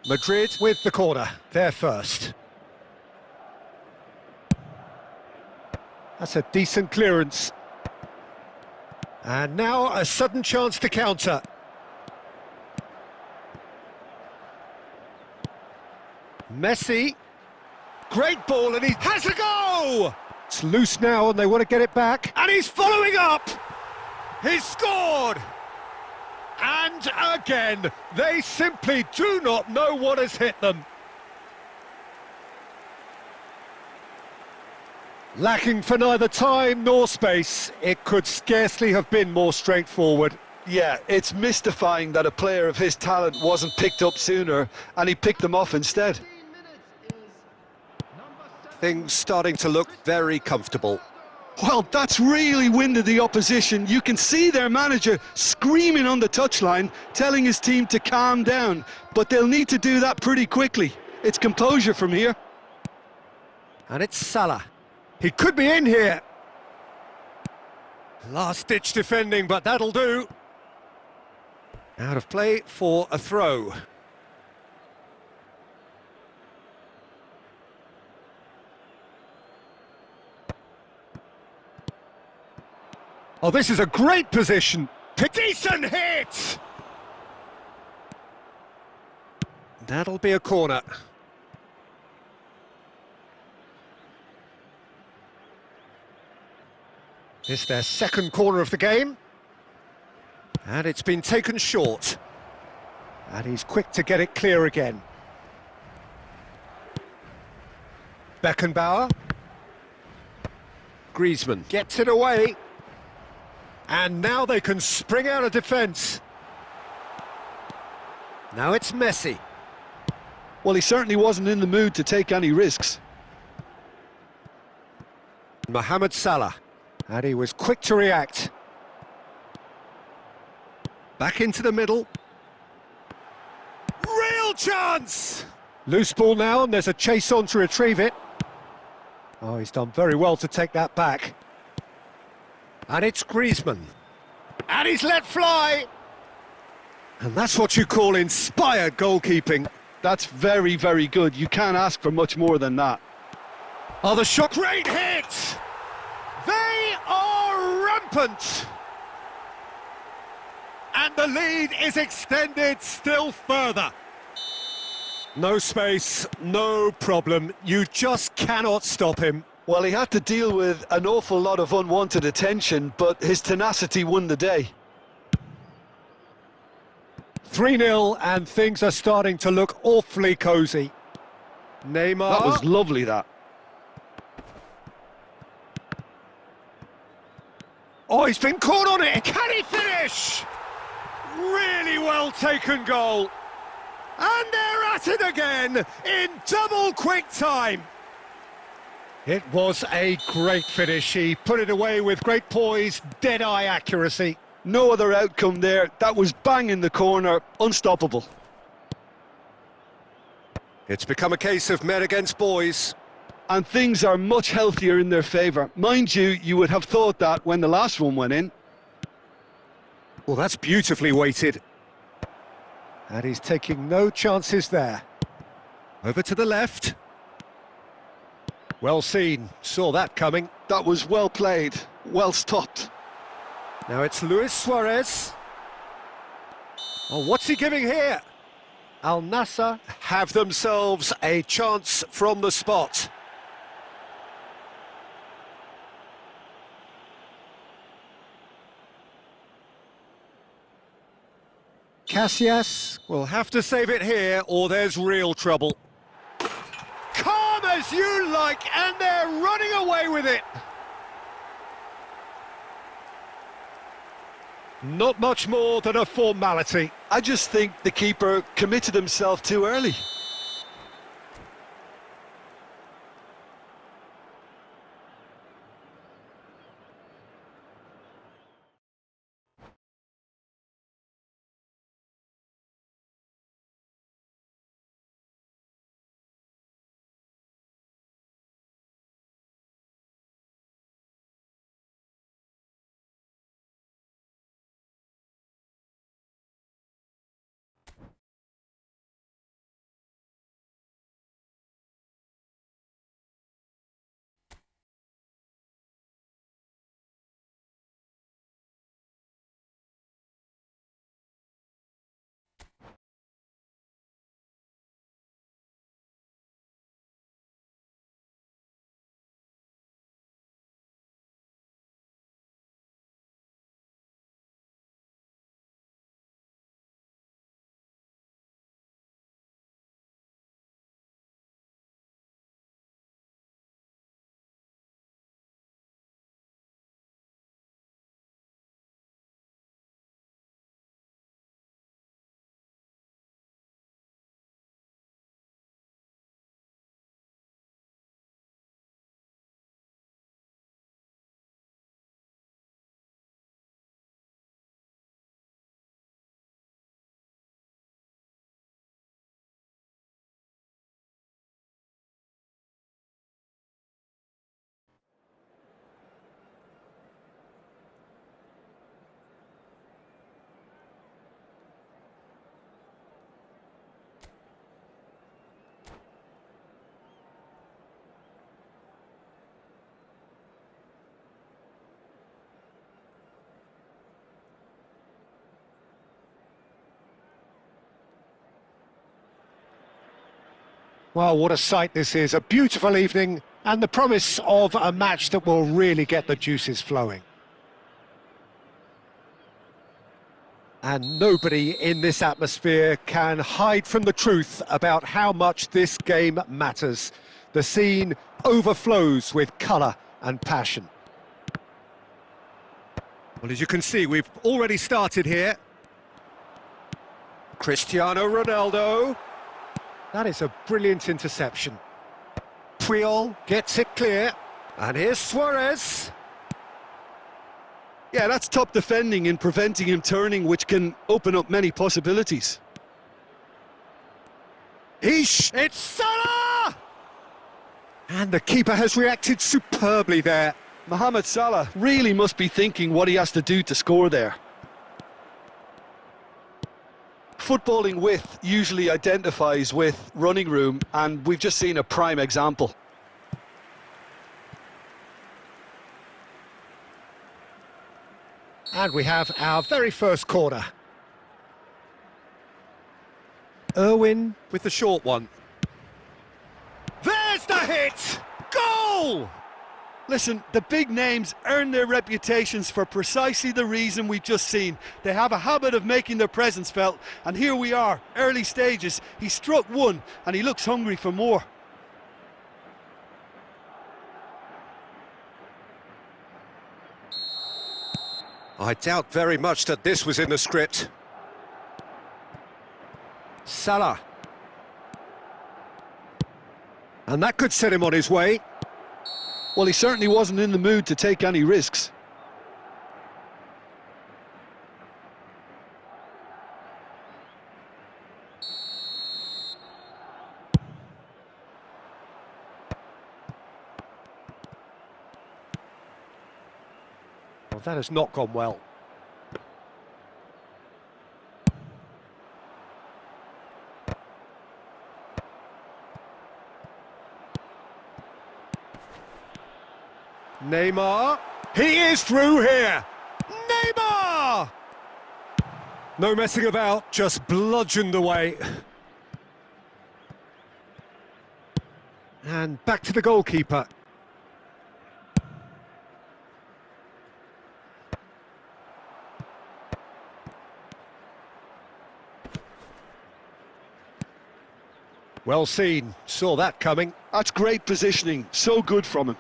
Madrid with the corner, they're first. That's a decent clearance. And now a sudden chance to counter. Messi. Great ball, and he has a go! It's loose now, and they want to get it back. And he's following up! He's scored! And again, they simply do not know what has hit them. Lacking for neither time nor space, it could scarcely have been more straightforward. Yeah, it's mystifying that a player of his talent wasn't picked up sooner, and he picked them off instead. Things starting to look very comfortable. Well, that's really winded the opposition. You can see their manager screaming on the touchline, telling his team to calm down, but they'll need to do that pretty quickly. It's composure from here. And it's Salah. He could be in here. Last-ditch defending, but that'll do. Out of play for a throw. Oh, this is a great position. Decent hit! That'll be a corner. This their second corner of the game. And it's been taken short. And he's quick to get it clear again. Beckenbauer. Griezmann gets it away. And now they can spring out of defence. Now it's Messi. Well, he certainly wasn't in the mood to take any risks. Mohamed Salah. And he was quick to react. Back into the middle. Real chance! Loose ball now, and there's a chase on to retrieve it. Oh, he's done very well to take that back. And it's Griezmann. And he's let fly! And that's what you call inspired goalkeeping. That's very, very good. You can't ask for much more than that. Oh, the shot! Great hit! They are rampant! And the lead is extended still further. No space, no problem. You just cannot stop him. Well, he had to deal with an awful lot of unwanted attention, but his tenacity won the day. 3-0, and things are starting to look awfully cosy. Neymar. That was lovely, that. he's been caught on it. Can he finish? Really well taken goal. And they're at it again in double quick time. It was a great finish. He put it away with great poise, dead-eye accuracy. No other outcome there. That was bang in the corner, unstoppable. It's become a case of men against boys. And things are much healthier in their favour. Mind you, you would have thought that when the last one went in. Well, that's beautifully weighted. And he's taking no chances there. Over to the left. Well seen, saw that coming. That was well played, well stopped. Now it's Luis Suarez. Oh, what's he giving here? Al Nassr have themselves a chance from the spot. Casillas will have to save it here or there's real trouble. Calm as you like, and they're running away with it. Not much more than a formality. I just think the keeper committed himself too early. Well, what a sight this is. A beautiful evening and the promise of a match that will really get the juices flowing. And nobody in this atmosphere can hide from the truth about how much this game matters. The scene overflows with colour and passion. Well, as you can see, we've already started here. Cristiano Ronaldo. That is a brilliant interception. Puyol gets it clear. And here's Suarez. Yeah, that's top defending in preventing him turning, which can open up many possibilities. It's Salah! And the keeper has reacted superbly there. Mohamed Salah really must be thinking what he has to do to score there. Footballing width usually identifies with running room, and we've just seen a prime example. And we have our very first corner. Irwin with the short one. There's the hit! Goal! Listen, the big names earn their reputations for precisely the reason we've just seen. They have a habit of making their presence felt, and here we are, early stages. He struck one, and he looks hungry for more. I doubt very much that this was in the script. Salah. And that could set him on his way. Well, he certainly wasn't in the mood to take any risks. Well, that has not gone well. Neymar, he is through here. Neymar! No messing about, just bludgeoned away. And back to the goalkeeper. Well seen, saw that coming. That's great positioning, so good from him.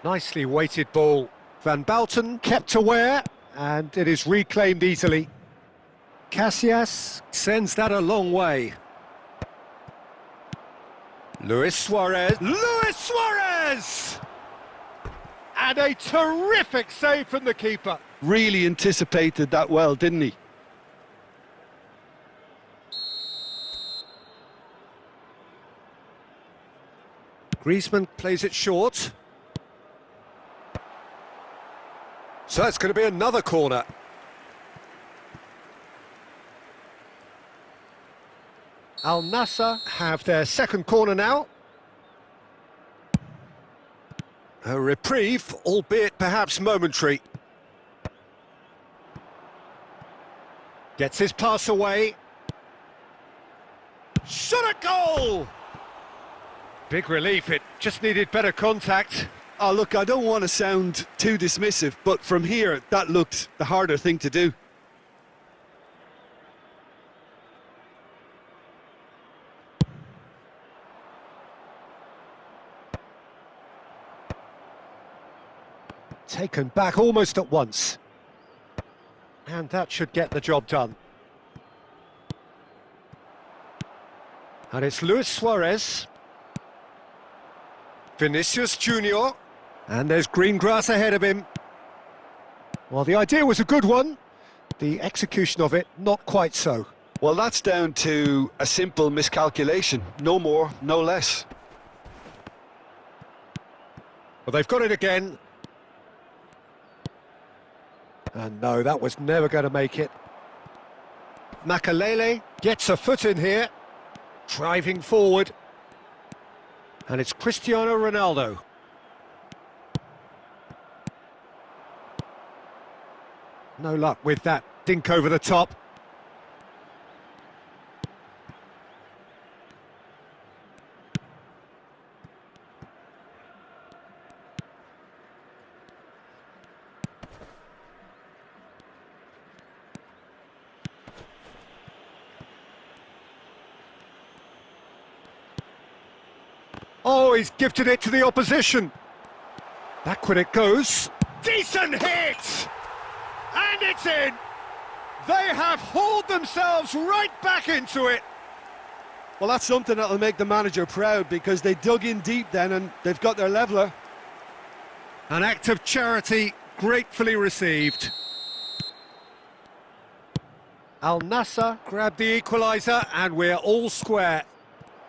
Nicely weighted ball. Van Bouten kept aware, and it is reclaimed easily. Casillas sends that a long way. Luis Suarez. Luis Suarez! And a terrific save from the keeper. Really anticipated that well, didn't he? Griezmann plays it short. So it's going to be another corner. Al Nassr have their second corner now. A reprieve, albeit perhaps momentary. Gets his pass away. Shot at goal! Big relief, it just needed better contact. Oh, look, I don't want to sound too dismissive, but from here, that looked the harder thing to do. Taken back almost at once. And that should get the job done. And it's Luis Suarez. Vinicius Junior. And there's green grass ahead of him. Well, the idea was a good one. The execution of it, not quite so. Well, that's down to a simple miscalculation. No more, no less. Well, they've got it again. And no, that was never going to make it. Makalele gets a foot in here. Driving forward. And it's Cristiano Ronaldo. No luck with that dink over the top. Oh, he's gifted it to the opposition. Backward it goes. Decent hit! And it's in! They have hauled themselves right back into it. Well, that's something that'll make the manager proud, because they dug in deep then and they've got their leveller. An act of charity gratefully received. Al Nassr grabbed the equaliser and we're all square.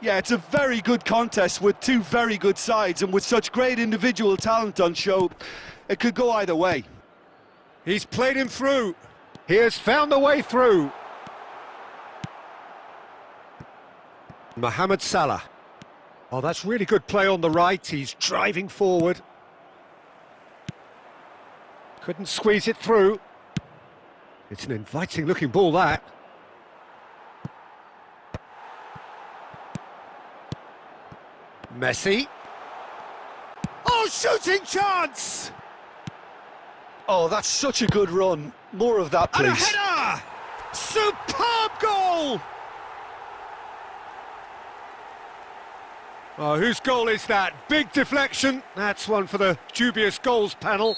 Yeah, it's a very good contest with two very good sides, and with such great individual talent on show, it could go either way. He's played him through. He has found the way through. Mohamed Salah. Oh, that's really good play on the right. He's driving forward. Couldn't squeeze it through. It's an inviting looking ball, that. Messi. Oh, shooting chance! Oh, that's such a good run. More of that, please. And a header! Superb goal! Oh, whose goal is that? Big deflection. That's one for the dubious goals panel.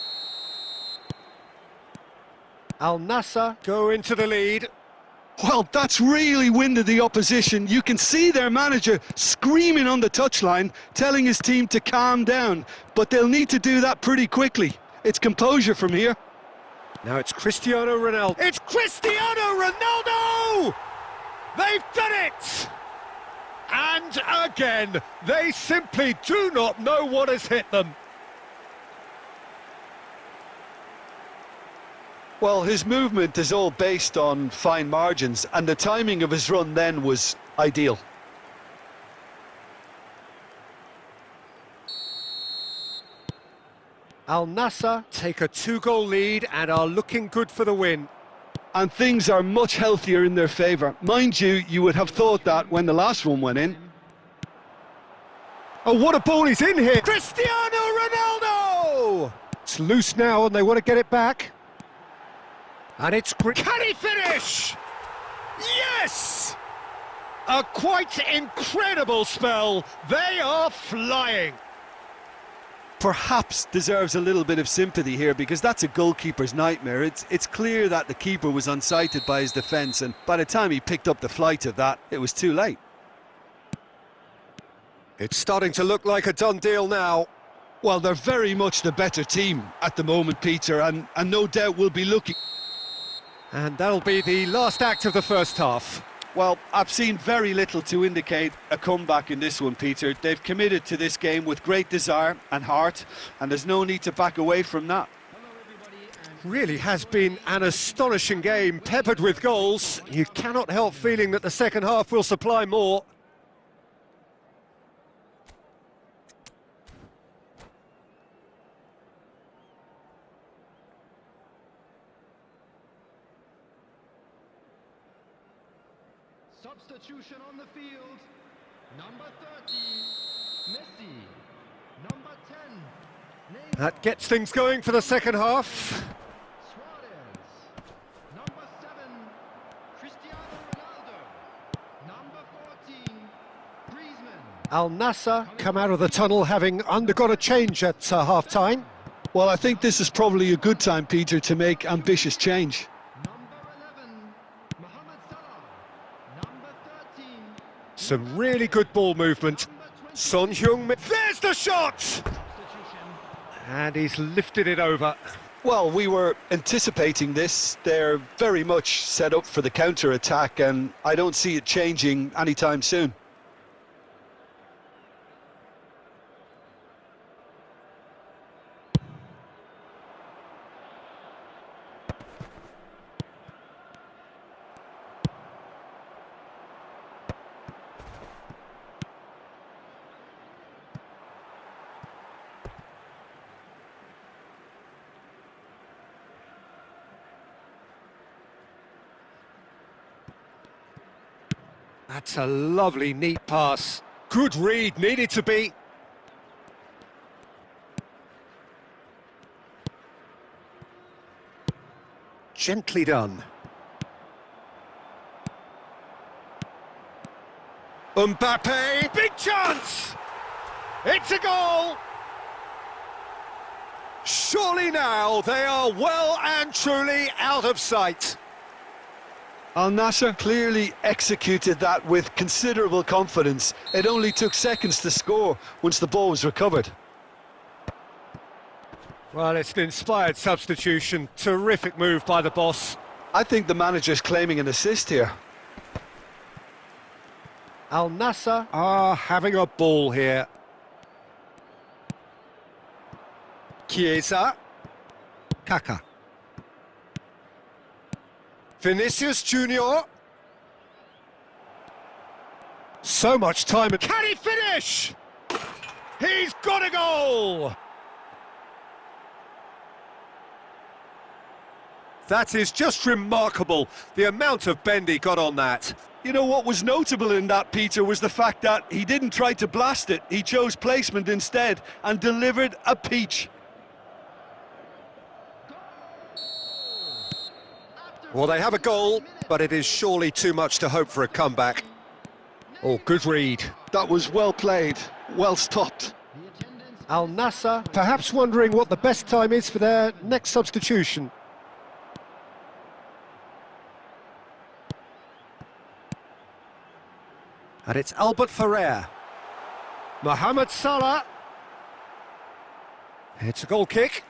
Al Nassr go into the lead. Well, that's really winded the opposition. You can see their manager screaming on the touchline, telling his team to calm down. But they'll need to do that pretty quickly. It's composure from here. Now it's Cristiano Ronaldo. It's Cristiano Ronaldo! They've done it! And again, they simply do not know what has hit them. Well, his movement is all based on fine margins, and the timing of his run then was ideal. Al Nassr take a 2-goal lead and are looking good for the win. And things are much healthier in their favour. Mind you, you would have thought that when the last one went in. Oh, what a ball is in here! Cristiano Ronaldo! It's loose now and they want to get it back. And it's great. Can he finish? Yes! A quite incredible spell. They are flying. Perhaps deserves a little bit of sympathy here, because that's a goalkeeper's nightmare. It's clear that the keeper was unsighted by his defence, and by the time he picked up the flight of that, it was too late. It's starting to look like a done deal now. Well, they're very much the better team at the moment, Peter, and no doubt will be looking. And that'll be the last act of the first half. Well, I've seen very little to indicate a comeback in this one, Peter. They've committed to this game with great desire and heart, and there's no need to back away from that. Really has been an astonishing game, peppered with goals. You cannot help feeling that the second half will supply more. Substitution on the field. Number 30, Messi. Number 10, Neymar. That gets things going for the second half. Suarez. Number 7, Cristiano Ronaldo. Number 14, Griezmann. Al Nassr come out of the tunnel having undergone a change at half-time. Well, I think this is probably a good time, Peter, to make ambitious change. Some really good ball movement. Son Heung-min, there's the shot! And he's lifted it over. Well, we were anticipating this. They're very much set up for the counter-attack, and I don't see it changing anytime soon. That's a lovely, neat pass. Good read, needed to be. Gently done. Mbappe, big chance! It's a goal! Surely now they are well and truly out of sight. Al Nassr clearly executed that with considerable confidence. It only took seconds to score once the ball was recovered. Well, it's an inspired substitution. Terrific move by the boss. I think the manager's claiming an assist here. Al Nassr are having a ball here. Chiesa. Kaka. Vinicius Junior. So much time. Can he finish? He's got a goal! That is just remarkable, the amount of bend he got on that. You know, what was notable in that, Peter, was the fact that he didn't try to blast it. He chose placement instead and delivered a peach. Well, they have a goal, but it is surely too much to hope for a comeback. Oh, good read. That was well played, well stopped. Al Nassr perhaps wondering what the best time is for their next substitution. And it's Albert Ferrer. Mohamed Salah. It's a goal kick.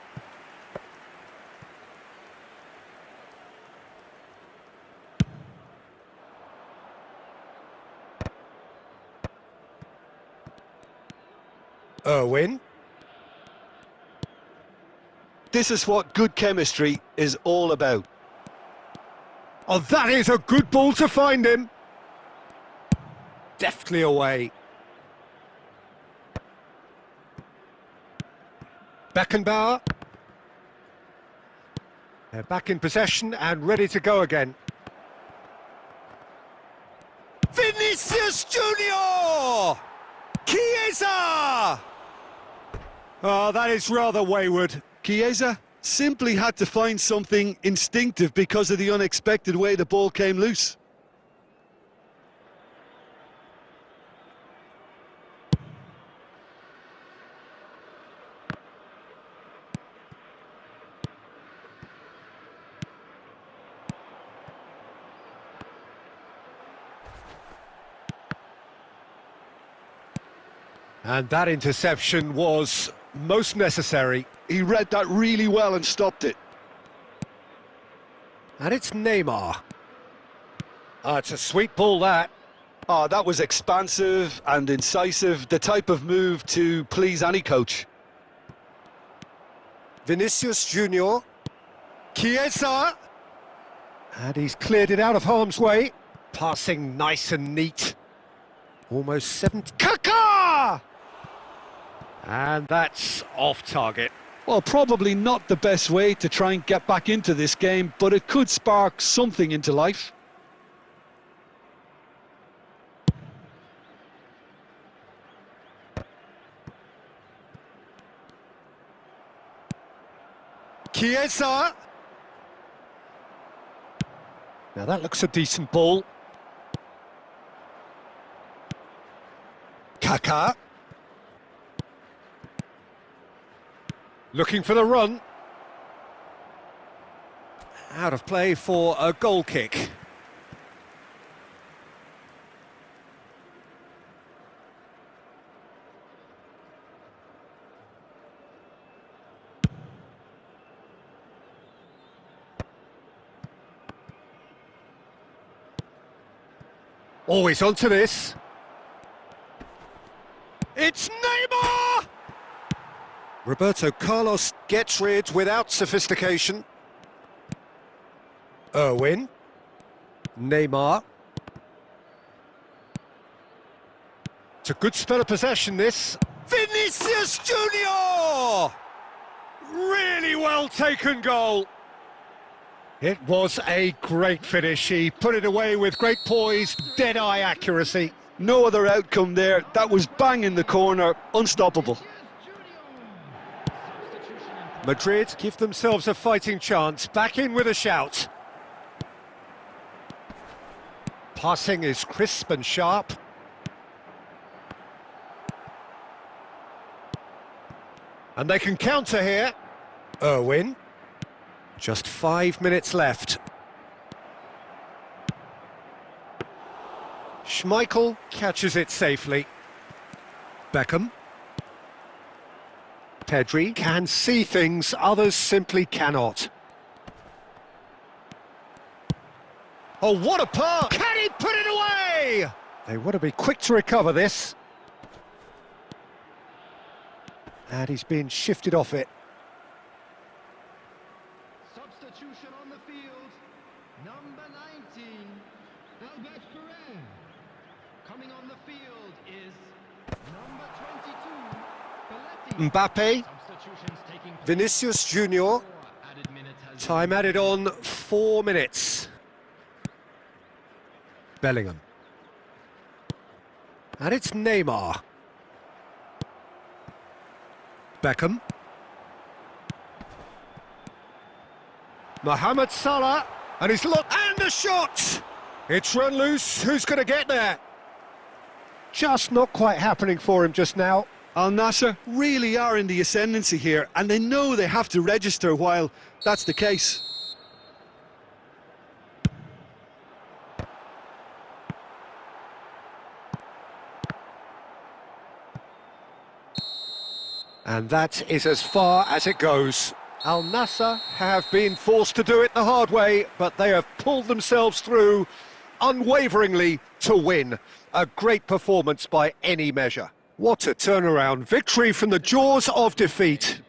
Irwin. This is what good chemistry is all about. Oh, that is a good ball to find him. Deftly away. Beckenbauer. They're back in possession and ready to go again. Vinicius Junior! Chiesa! Oh, that is rather wayward. Chiesa simply had to find something instinctive because of the unexpected way the ball came loose. And that interception was most necessary. He read that really well and stopped it. And it's Neymar. Oh, it's a sweet ball, that. Oh, that was expansive and incisive, the type of move to please any coach. Vinicius Junior. Chiesa. And he's cleared it out of harm's way. Passing nice and neat. Almost 70. Kaká! And that's off target. Well, probably not the best way to try and get back into this game, but it could spark something into life. Chiesa. Now that looks a decent ball. Kaká. Looking for the run. Out of play for a goal kick. Always onto this. It's Neymar! Roberto Carlos gets rid without sophistication. Irwin. Neymar. It's a good spell of possession, this. Vinicius Junior! Really well taken goal. It was a great finish. He put it away with great poise, dead-eye accuracy. No other outcome there. That was bang in the corner, unstoppable. Madrid give themselves a fighting chance, back in with a shout. Passing is crisp and sharp. And they can counter here. Irwin. Just 5 minutes left. Schmeichel catches it safely. Beckham. Pedri can see things others simply cannot. Oh, what a pass! Can he put it away? They want to be quick to recover this. And he's been shifted off it. Substitution on the field. Number 19, Albert Ferrer. Coming on the field is number 22, Mbappe. Substitutions taking place. Vinicius Junior. Added minutes has Time been added on 4 minutes. Bellingham. And it's Neymar. Beckham. Mohamed Salah. And he's looked. And the shot! It's run loose. Who's going to get there? Just not quite happening for him just now. Al Nassr really are in the ascendancy here, and they know they have to register while that's the case. And that is as far as it goes. Al Nassr have been forced to do it the hard way, but they have pulled themselves through unwaveringly to win. A great performance by any measure. What a turnaround. Victory from the jaws of defeat.